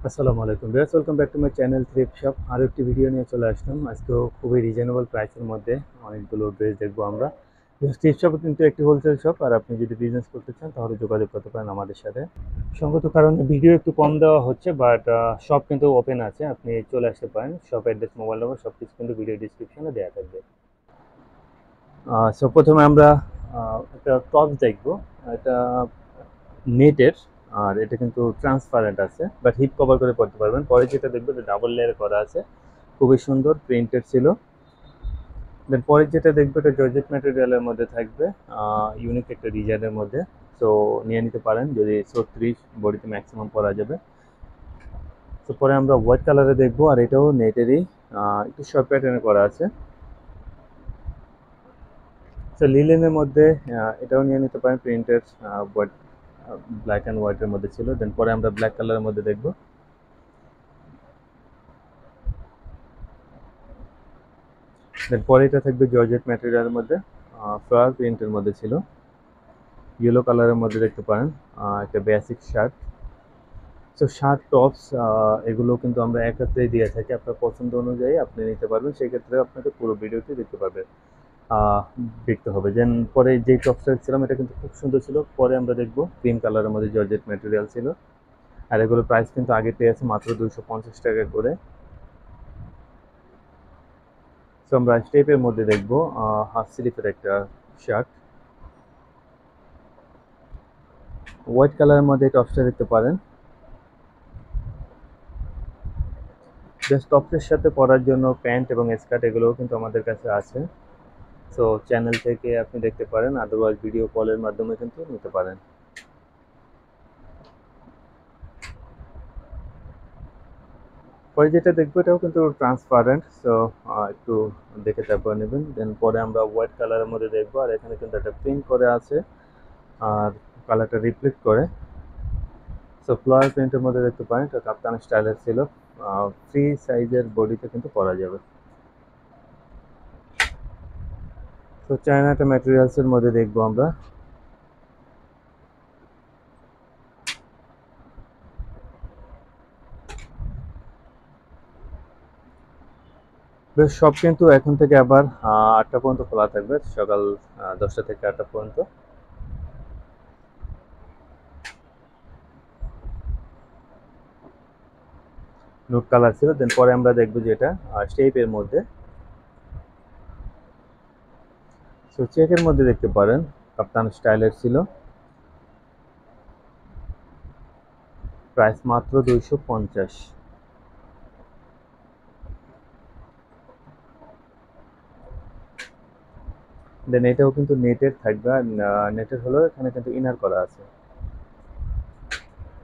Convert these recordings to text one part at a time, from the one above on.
আসসালামু আলাইকুম viewers, welcome back to my channel thrift shop. আরও একটি ভিডিও নিয়ে চলে আসলাম। আজকেও খুবই রিজনেবল প্রাইসের মধ্যে অনেকগুলো ড্রেস দেখবো আমরা। থ্রিফট শপ কিন্তু একটি হোলসেল শপ, আর আপনি যদি বিজনেস করতে চান তাহলে যোগাযোগ করতে পারেন আমাদের সাথে। সঙ্গত কারণে ভিডিও একটু কম দেওয়া হচ্ছে, বাট শপ কিন্তু ওপেন আছে, আপনি চলে আসতে পারেন। শপ অ্যাড্রেস, মোবাইল নম্বর সব কিছু কিন্তু ভিডিও ডিসক্রিপশনে দেওয়া থাকবে। সো প্রথমে আমরা একটা টপ দেখবো। এটা নেটের, আর এটা কিন্তু ট্রান্সপারেন্ট আছে, বাট হিপ কভার করে পড়তে পারবেন। পরে যেটা দেখবো এটা ডাবল লেয়ার করা আছে, খুবই সুন্দর প্রিন্টেড ছিল। দেন পরে যেটা দেখবো এটা জর্জেট ম্যাটেরিয়ালের মধ্যে থাকবে, ইউনিক একটা ডিজাইনের মধ্যে। তো নিয়ে নিতে পারেন, যদি 36 বডিতে ম্যাক্সিমাম পরা যাবে। তো পরে আমরা হোয়াইট কালারে দেখবো, আর এটাও নেটেরই, একটু শর্ট প্যাটার্নে করা আছে। তো লিলেনের মধ্যে এটাও নিয়ে নিতে পারেন, প্রিন্টেড হোয়াইট, ব্ল্যাক অ্যান্ড হোয়াইটের মধ্যে ছিল। দেন পরে আমরা ব্ল্যাক কালারের মধ্যে দেখবো। দেন পরে এটা থাকবে জর্জেট ম্যাটেরিয়ালের মধ্যে, ফ্লাওয়ার প্রিন্টের মধ্যে ছিল, ইয়েলো কালারের মধ্যে দেখতে পারেন। একটা বেসিক শার্ট। তো শার্ট টপস এগুলো কিন্তু আমরা একত্রেই দিয়ে থাকি, আপনার পছন্দ অনুযায়ী আপনি নিতে পারবেন। সেক্ষেত্রে আপনাকে পুরো ভিডিওটি দেখতে পারবেন, আহ, দেখতে হবে। দেন পরে যেই টপসটা ছিলাম এটা কিন্তু খুব সুন্দর ছিল। পরে আমরা দেখবো ক্রিম কালারের মধ্যে জর্জেট ম্যাটেরিয়াল ছিল, আর এগুলোর প্রাইস কিন্তু আগেতেই আছে মাত্র 250 টাকা করে। তো আমরা স্টেপের মধ্যে দেখবো হাফ স্লিভের একটা শার্ট, হোয়াইট কালারের মধ্যে টপসটা দেখতে পারেন। জাস্ট টপসের সাথে পরার জন্য প্যান্ট এবং স্কার্ট এগুলোও কিন্তু আমাদের কাছে আছে। সো চ্যানেল থেকে আপনি দেখতে পারেন, আদারওয়াইজ ভিডিও কলের মাধ্যমে কিন্তু নিতে পারেন। পরে যেটা দেখবো এটাও কিন্তু ট্রান্সপারেন্ট, সো একটু দেখে তারপর নেবেন। দেন পরে আমরা হোয়াইট কালারের মধ্যে দেখবো, আর এখানে কিন্তু একটা প্রিন্ট করে আছে, আর কালারটা রিফ্লেক্ট করে। সো ফ্লোয়ার প্রিন্টের মধ্যে দেখতে পারেন, এটা কাপ্তান স্টাইলের ছিল। ফ্রি সাইজের বডিতে কিন্তু পরা যাবে। তো চায়নাটা ম্যাটেরিয়ালসের মধ্যে দেখবো আমরা। বেশ, সব কিন্তু এখন থেকে আবার 8টা পর্যন্ত খোলা থাকবে, সকাল 10টা থেকে 8টা পর্যন্ত। নুট কালার ছিল। দেন পরে আমরা দেখবো যে এটা স্টেপের মধ্যে, সো চেকের মধ্যে দেখতে পারেন, কাপ্তান স্টাইলের ছিল। প্রাইস মাত্র 250। দেন এটাও কিন্তু নেটের থাকবে, আর নেটের হলো এখানে কিন্তু ইনার করা আছে।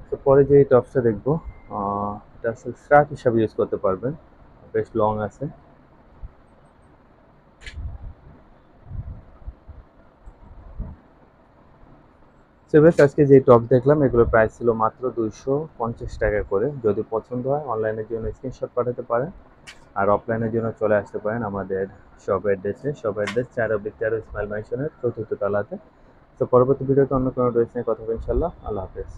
তো পরে যে টপসটা দেখবো, এটা আসলে শার্ট হিসাবে ইউজ করতে পারবেন, বেশ লং আছে। সো বেশ, আজকে যে টপ দেখলাম এগুলোর প্রাইস ছিল মাত্র 250 টাকা করে। যদি পছন্দ হয় অনলাইনের জন্য স্ক্রিনশট পাঠাতে পারেন, আর অফলাইনের জন্য চলে আসতে পারেন আমাদের শপ অ্যাড্রেসে। শপ অ্যাড্রেস 4/13 ইসমাইল ম্যানশনের 4th তলাতে। তো পরবর্তী ভিডিওতে অন্য কোনো ড্রেস নিয়ে কথা হবে ইনশাল্লাহ। আল্লাহ হাফেজ।